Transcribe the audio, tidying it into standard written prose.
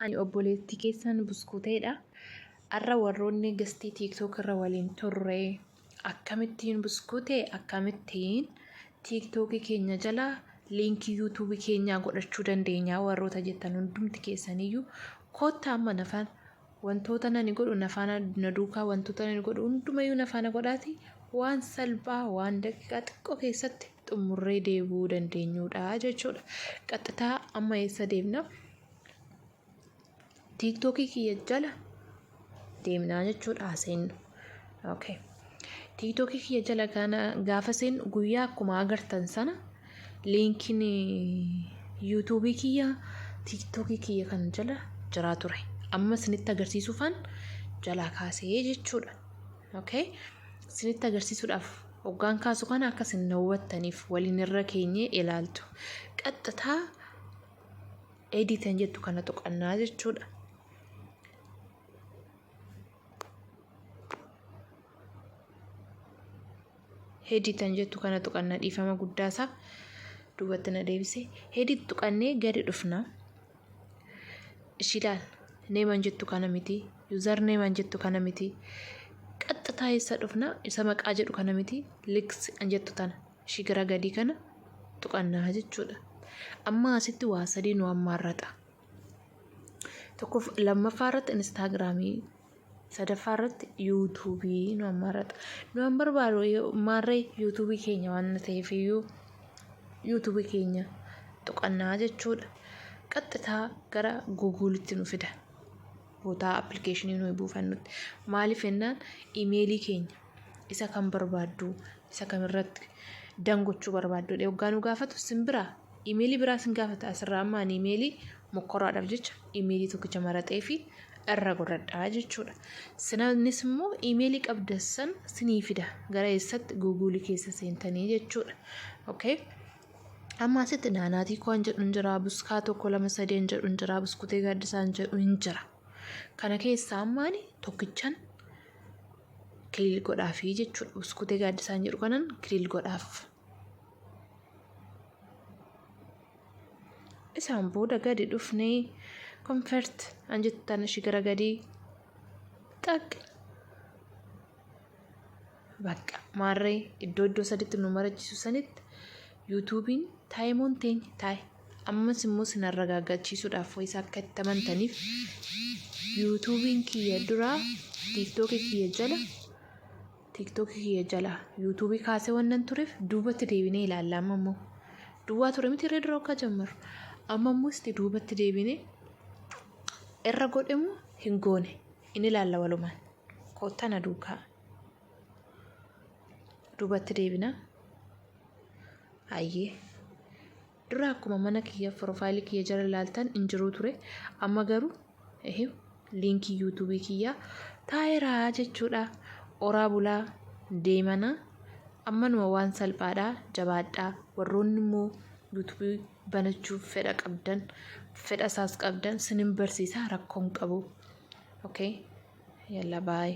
Ani obboleettii keessan buskuuteedha. Arra warroonni gastii TikTok irra waliin turre akkamittiin buskuutee akkamittiin TikTok keenya jala liinkii YouTube keenyaa godhachuu dandeenya warroota jettan hundumti keessaniyyuu kottaa amma nafaan wantoota nani godhu nafaana na duukaa wantoota nani godhu hundumayyuu nafaana godhaati waan salphaa waan daqiiqaa xiqqoo keessatti xumurree deebuu dandeenyuudha jechuudha. Qaxxitaa amma eessa deemna? TikTok kiyya jala deemnaa jechuudha seennu. Okay. TikTok kiyya jala kana gaafa seennu guyyaa akkuma agartan sana liinkiin YouTube kiyya TikTok kiyya kan jala jiraa ture. Amma isinitti agarsiisuufan jalaa kaasee jechuudha. Okay. Isinitti agarsiisuudhaaf hoggaan kaasu kana akka isin hubattaniif waliin irra keenyee ilaaltu. Qaxxitaa editan jettu kana tuqannaa jechuudha. Editan jettu kana tuqannaa dhiifama guddaasaaf duubatti na deebisee edit tuqannee gadi dhufna. Ishiidhaan neeman jettu kana miti user neeman jettu kana miti qaxxitaa eessa dhufna isa maqaa jedhu kana miti links jettu tana ishii gara gadii kana tuqannaa jechuudha. Amma asitti waa sadii nu ammaarrata. Tokko lammaffaa irratti Instagramii, sadaffaa irratti YouTube nu ammaarrata. Nu an barbaadu maarree YouTube keenya waan ta'eef iyyuu YouTube keenya tuqannaa jechuudha. Qaxxitaa gara Google'itti nu fida. Bootaa applicationii nuyi buufannutti. Maaliif jennaan imeelii keenya isa kan barbaaddu isa kamirratti dangochuu barbaaddu hoggaa nu gaafatu simbiraa imeelii biraa sin gaafata asirraa amma ani imeelii mokkoraadhaaf jecha imeelii tokkicha maratee fi irra godhadhaa jechuudha. Sinannis immoo imeelii qabdassan sinii fida gara eessatti Google keessa seentanii jechuudha. Okay. Amma asitti naanaatii koon jedhu hin jira, buskaa tokko lama sadeen jedhu hin jira, buskutee gaaddisaan jedhu hin jira. Kana keessaa ammaani tokkichan kiliil godhaafi jechuudha. Buskutee gaaddisaan jedhu kanan kiliil godhaaf. Isaan booda gadi dhufnee comfort an jettu tana ishii gara gadii xaq bakka maarree iddoo saditti nu marachiisu sanitti YouTube'n taayimoon teenya taay ammas immoo sin arragaaggachiisuudhaaf wayisa akka itti amantaniif YouTube'n kiyya duraa TikTok kiyya jala YouTube kaasee wannan tureef duubatti deebinee ilaalla amma immoo duwwaa ture miti irra dura akka jammaru amma immoo isti duubatti deebinee irra godhemu hin goone inni ilaalla walumaan kottana duukaa duubatti deebina. Ayyee dura akkuma mana kiyya profaayilii kiyya jala ilaaltan hin jiru ture amma garuu liinkii YouTube kiyya taayiraa jechuudha. Oraa bulaa deemana amma numa waan salphaadhaa jabaadhaa warroonni immoo YouTube banachuuf fedha qabdan fedha isaas qabdan sinin barsiisaa rakkoon qabu. Okay. Yalla bye.